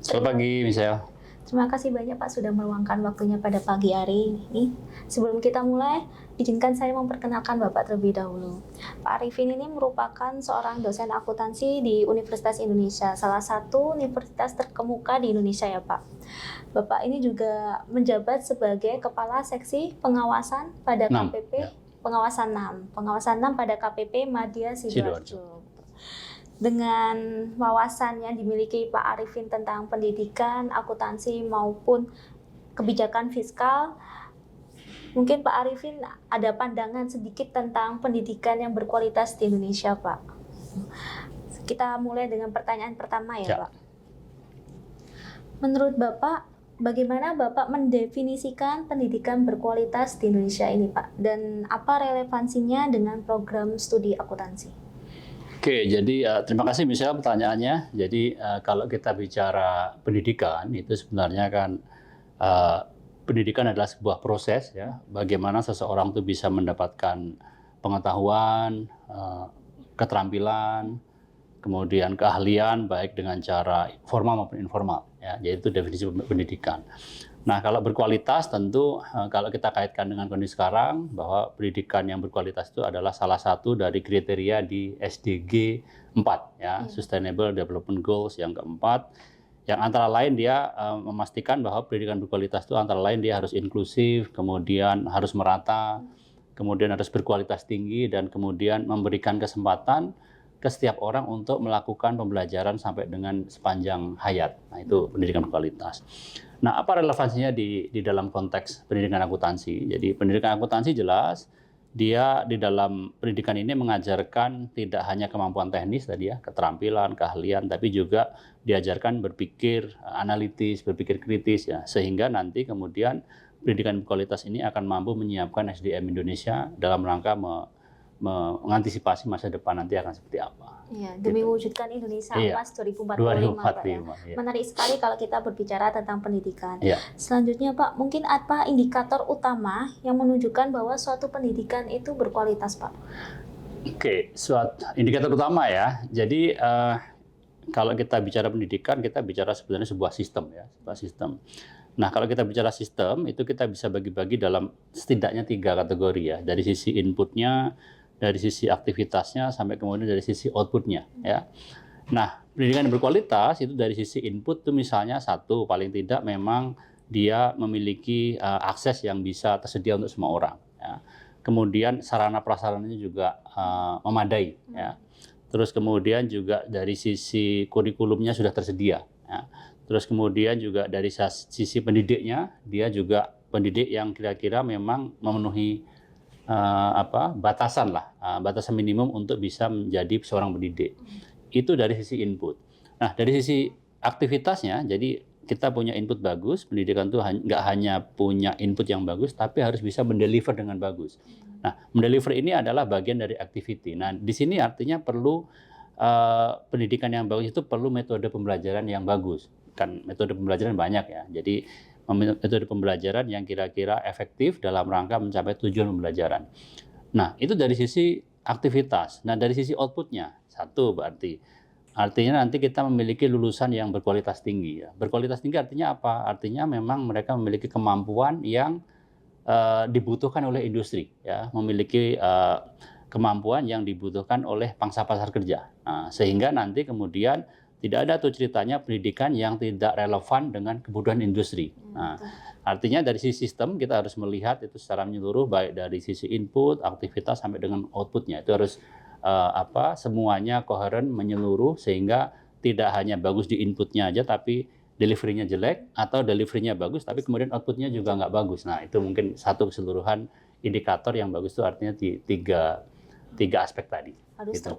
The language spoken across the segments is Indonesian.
Selamat pagi, Michelle. Terima kasih banyak Pak sudah meluangkan waktunya pada pagi hari ini. Sebelum kita mulai, izinkan saya memperkenalkan Bapak terlebih dahulu. Pak Arifin ini merupakan seorang dosen akuntansi di Universitas Indonesia, salah satu universitas terkemuka di Indonesia ya Pak. Bapak ini juga menjabat sebagai Kepala Seksi Pengawasan pada KPP, Pengawasan 6 pada KPP Madya Sidoarjo. Dengan wawasan yang dimiliki Pak Arifin tentang pendidikan, akuntansi maupun kebijakan fiskal, mungkin Pak Arifin ada pandangan sedikit tentang pendidikan yang berkualitas di Indonesia, Pak. Kita mulai dengan pertanyaan pertama ya, Pak. Menurut Bapak, bagaimana Bapak mendefinisikan pendidikan berkualitas di Indonesia ini, Pak? Dan apa relevansinya dengan program studi akuntansi? Oke, jadi terima kasih Michelle pertanyaannya. Jadi kalau kita bicara pendidikan, itu sebenarnya kan pendidikan adalah sebuah proses ya. Bagaimana seseorang itu bisa mendapatkan pengetahuan, keterampilan, kemudian keahlian baik dengan cara formal maupun informal ya. Jadi itu definisi pendidikan. Nah, kalau berkualitas tentu kalau kita kaitkan dengan kondisi sekarang bahwa pendidikan yang berkualitas itu adalah salah satu dari kriteria di SDG 4 ya, Sustainable Development Goals yang keempat, yang antara lain dia memastikan bahwa pendidikan berkualitas itu antara lain dia harus inklusif, kemudian harus merata, kemudian harus berkualitas tinggi, dan kemudian memberikan kesempatan ke setiap orang untuk melakukan pembelajaran sampai dengan sepanjang hayat. Nah, itu pendidikan berkualitas. Nah, apa relevansinya di dalam konteks pendidikan akuntansi? Jadi pendidikan akuntansi jelas dia di dalam pendidikan ini mengajarkan tidak hanya kemampuan teknis tadi ya, keterampilan, keahlian, tapi juga diajarkan berpikir analitis, berpikir kritis ya, sehingga nanti kemudian pendidikan berkualitas ini akan mampu menyiapkan SDM Indonesia dalam rangka mengantisipasi masa depan nanti akan seperti apa. Iya, demi mewujudkan Indonesia Emas 2045, Pak ya. Menarik sekali kalau kita berbicara tentang pendidikan. Selanjutnya Pak, mungkin apa indikator utama yang menunjukkan bahwa suatu pendidikan itu berkualitas, Pak? Oke, suatu indikator utama ya. Jadi kalau kita bicara pendidikan, kita bicara sebenarnya sebuah sistem ya, sebuah sistem. Nah, kalau kita bicara sistem, itu kita bisa bagi-bagi dalam setidaknya 3 kategori ya. Dari sisi inputnya, dari sisi aktivitasnya, sampai kemudian dari sisi outputnya ya. Nah, pendidikan yang berkualitas itu dari sisi input itu misalnya satu, paling tidak memang dia memiliki akses yang bisa tersedia untuk semua orang ya. Kemudian sarana prasarananya juga memadai ya. Terus kemudian juga dari sisi kurikulumnya sudah tersedia ya. Terus kemudian juga dari sisi pendidiknya, dia juga pendidik yang kira-kira memang memenuhi batasan minimum untuk bisa menjadi seorang pendidik. Itu dari sisi input. Nah, dari sisi aktivitasnya, jadi kita punya input bagus, pendidikan itu nggak hanya punya input yang bagus, tapi harus bisa mendeliver dengan bagus. Nah, mendeliver ini adalah bagian dari activity. Nah, di sini artinya perlu pendidikan yang bagus itu perlu metode pembelajaran yang bagus. Kan metode pembelajaran banyak ya. Jadi metode pembelajaran yang kira-kira efektif dalam rangka mencapai tujuan pembelajaran. Nah, itu dari sisi aktivitas. Nah, dari sisi outputnya, satu berarti artinya nanti kita memiliki lulusan yang berkualitas tinggi ya. Berkualitas tinggi artinya apa? Artinya memang mereka memiliki kemampuan yang dibutuhkan oleh industri ya, memiliki kemampuan yang dibutuhkan oleh pangsa pasar kerja. Nah, sehingga nanti kemudian tidak ada tuh ceritanya pendidikan yang tidak relevan dengan kebutuhan industri. Nah, artinya dari sisi sistem kita harus melihat itu secara menyeluruh, baik dari sisi input, aktivitas sampai dengan outputnya. Itu harus semuanya koheren, menyeluruh, sehingga tidak hanya bagus di inputnya aja, tapi delivery-nya jelek, atau delivery-nya bagus, tapi kemudian outputnya juga nggak bagus. Nah, itu mungkin satu keseluruhan indikator yang bagus itu artinya di tiga aspek tadi. Harus gitu.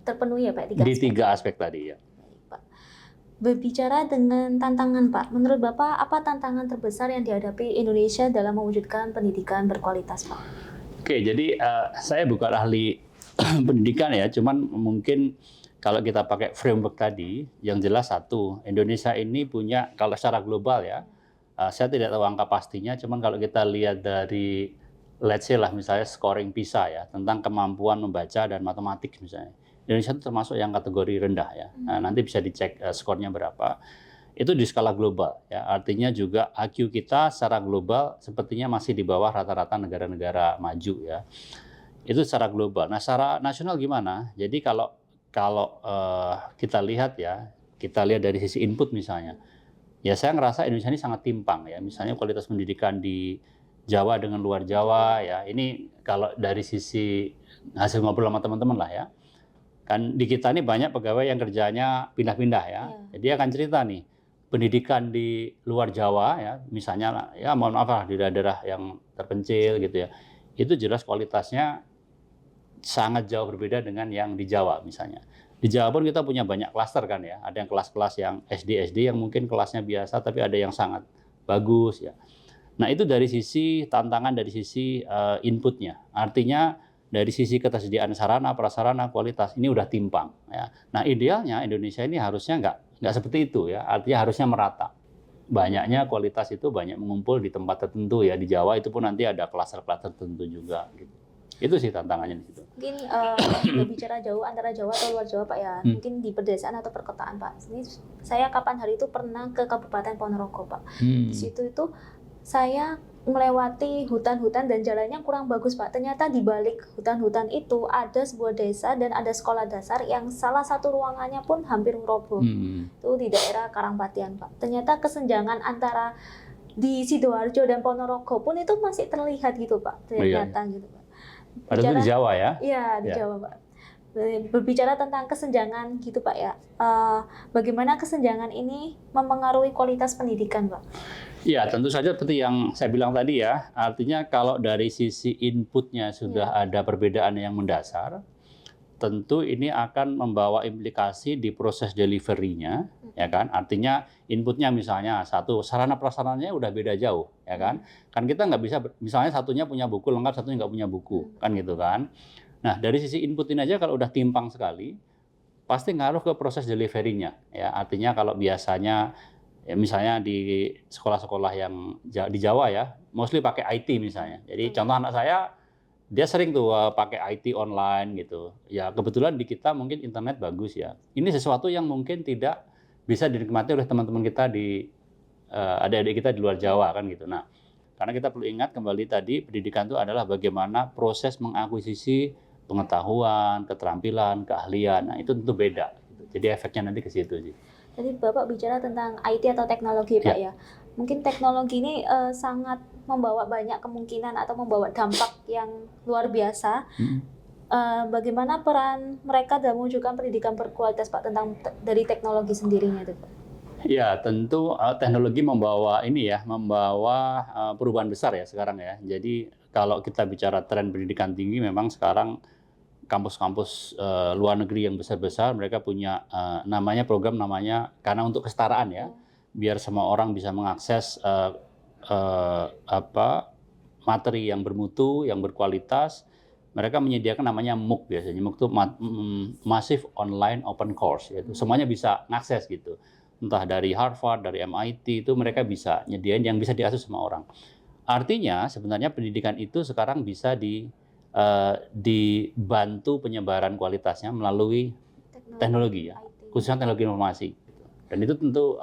terpenuhi ya Pak? Di 3 aspek tadi ya. Berbicara dengan tantangan Pak, menurut Bapak apa tantangan terbesar yang dihadapi Indonesia dalam mewujudkan pendidikan berkualitas Pak? Oke, jadi saya bukan ahli pendidikan ya, cuman mungkin kalau kita pakai framework tadi, yang jelas satu, Indonesia ini punya, kalau secara global ya, saya tidak tahu angka pastinya, cuman kalau kita lihat dari, let's say lah misalnya scoring PISA ya, tentang kemampuan membaca dan matematik misalnya. Indonesia itu termasuk yang kategori rendah ya. Nah, nanti bisa dicek skornya berapa. itu di skala global ya. Artinya juga IQ kita secara global sepertinya masih di bawah rata-rata negara-negara maju ya. Itu secara global. Nah, secara nasional gimana? Jadi kalau kalau kita lihat ya, kita lihat dari sisi input misalnya. Ya saya ngerasa Indonesia ini sangat timpang ya. Misalnya kualitas pendidikan di Jawa dengan luar Jawa ya. Ini kalau dari sisi hasil ngobrol sama teman-teman lah ya. Kan di kita ini banyak pegawai yang kerjanya pindah-pindah ya. Jadi dia akan cerita nih, pendidikan di luar Jawa ya, misalnya ya mohon maaf lah di daerah yang terpencil gitu ya. Itu jelas kualitasnya sangat jauh berbeda dengan yang di Jawa misalnya. Di Jawa pun kita punya banyak klaster kan ya. Ada yang kelas-kelas yang SD yang mungkin kelasnya biasa tapi ada yang sangat bagus ya. Nah, itu dari sisi tantangan dari sisi inputnya. Artinya dari sisi ketersediaan sarana, prasarana, kualitas ini udah timpang ya. Nah, idealnya Indonesia ini harusnya nggak seperti itu ya. Artinya harusnya merata. Banyaknya kualitas itu banyak mengumpul di tempat tertentu ya. Di Jawa itu pun nanti ada klaster-klaster tertentu juga gitu. Itu sih tantangannya di situ. Mungkin berbicara jauh antara Jawa atau luar Jawa Pak ya, mungkin di pedesaan atau perkotaan Pak. Ini saya kapan hari itu pernah ke Kabupaten Ponorogo Pak. Di situ itu saya melewati hutan-hutan dan jalannya kurang bagus Pak. Ternyata di balik hutan-hutan itu ada sebuah desa dan ada sekolah dasar yang salah satu ruangannya pun hampir roboh. Itu di daerah Karangpatian Pak. Ternyata kesenjangan antara di Sidoarjo dan Ponorogo pun itu masih terlihat gitu Pak. Ternyata gitu Pak. Padahal itu di Jawa ya? Iya, di Jawa Pak. Berbicara tentang kesenjangan gitu Pak ya, bagaimana kesenjangan ini mempengaruhi kualitas pendidikan Pak? Ya, tentu saja seperti yang saya bilang tadi ya, artinya kalau dari sisi inputnya sudah ada perbedaan yang mendasar, tentu ini akan membawa implikasi di proses delivery-nya, ya kan? Artinya inputnya misalnya satu, sarana prasarananya udah beda jauh, ya kan? Kan kita nggak bisa, misalnya satunya punya buku lengkap, satunya nggak punya buku, kan gitu kan? Nah, dari sisi input ini aja kalau udah timpang sekali, pasti ngaruh ke proses delivery-nya, ya. Artinya kalau biasanya, ya misalnya di sekolah-sekolah yang di Jawa ya, mostly pakai IT misalnya. Jadi contoh anak saya, dia sering tuh pakai IT online gitu. Ya kebetulan di kita mungkin internet bagus ya. Ini sesuatu yang mungkin tidak bisa dinikmati oleh teman-teman kita di adik-adik kita di luar Jawa kan gitu. Nah, karena kita perlu ingat kembali tadi pendidikan itu adalah bagaimana proses mengakuisisi pengetahuan, keterampilan, keahlian. Nah, itu tentu beda. Gitu. Jadi efeknya nanti ke situ sih. Tadi Bapak bicara tentang IT atau teknologi Pak ya. Mungkin teknologi ini sangat membawa banyak kemungkinan atau membawa dampak yang luar biasa. Bagaimana peran mereka dalam mewujudkan pendidikan berkualitas Pak tentang dari teknologi sendirinya itu Pak? Ya, tentu teknologi membawa perubahan besar ya sekarang ya. Jadi kalau kita bicara tren pendidikan tinggi, memang sekarang kampus-kampus luar negeri yang besar-besar mereka punya program namanya karena untuk kesetaraan ya, biar semua orang bisa mengakses materi yang bermutu, yang berkualitas. Mereka menyediakan namanya MOOC biasanya. MOOC itu Massive Online Open Course, yaitu semuanya bisa mengakses gitu. Entah dari Harvard, dari MIT, itu mereka bisa nyediain yang bisa diakses sama orang. Artinya sebenarnya pendidikan itu sekarang bisa dibantu penyebaran kualitasnya melalui teknologi ya, khususnya teknologi informasi. Dan itu tentu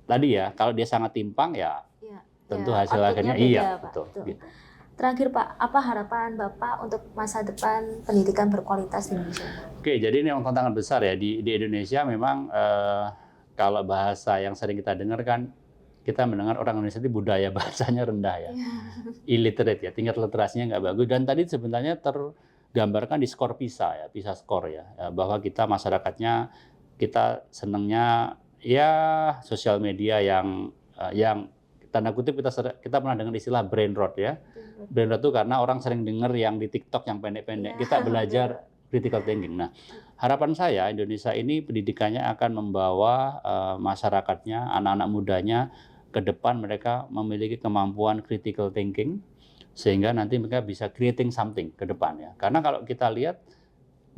tadi ya, kalau dia sangat timpang ya tentu hasil akhirnya iya betul. Gitu. Terakhir Pak, apa harapan Bapak untuk masa depan pendidikan berkualitas di Indonesia? Oke, jadi ini memang tantangan besar ya di Indonesia. Memang kalau bahasa yang sering kita dengar kan, kita mendengar orang Indonesia itu budaya bahasanya rendah ya, illiterate ya, tingkat literasinya nggak bagus. Dan tadi sebenarnya tergambarkan di skor PISA ya, PISA skor ya, bahwa kita masyarakatnya kita senangnya ya sosial media yang tanda kutip kita pernah dengar istilah brain rot ya. Brain rot itu karena orang sering dengar yang di TikTok yang pendek-pendek. Kita belajar critical thinking. Nah, harapan saya Indonesia ini pendidikannya akan membawa masyarakatnya, anak-anak mudanya ke depan mereka memiliki kemampuan critical thinking sehingga nanti mereka bisa creating something ke depan ya. Karena kalau kita lihat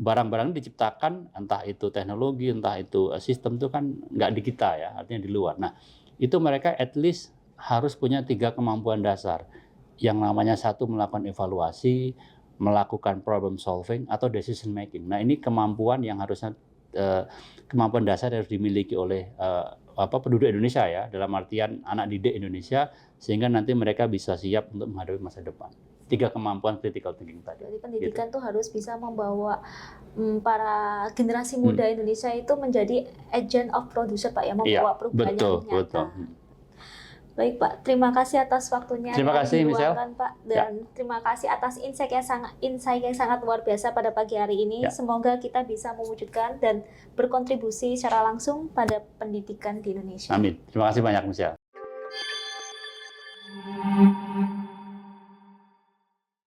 barang-barang diciptakan entah itu teknologi, entah itu sistem itu kan nggak di kita ya, artinya di luar. Nah, itu mereka at least harus punya 3 kemampuan dasar. Yang namanya satu melakukan evaluasi, melakukan problem solving atau decision making. Nah, ini kemampuan yang harusnya kemampuan dasar yang harus dimiliki oleh penduduk Indonesia ya, dalam artian anak didik Indonesia, sehingga nanti mereka bisa siap untuk menghadapi masa depan. 3 kemampuan critical thinking tadi. Jadi pendidikan tuh harus bisa membawa para generasi muda Indonesia itu menjadi agent of producer Pak ya, membawa perubahan yang nyata. Betul. Baik Pak, terima kasih atas waktunya Terima kasih diluangkan Pak, dan terima kasih atas insight yang sangat luar biasa pada pagi hari ini. Semoga kita bisa mewujudkan dan berkontribusi secara langsung pada pendidikan di Indonesia. Amin. Terima kasih banyak Michelle.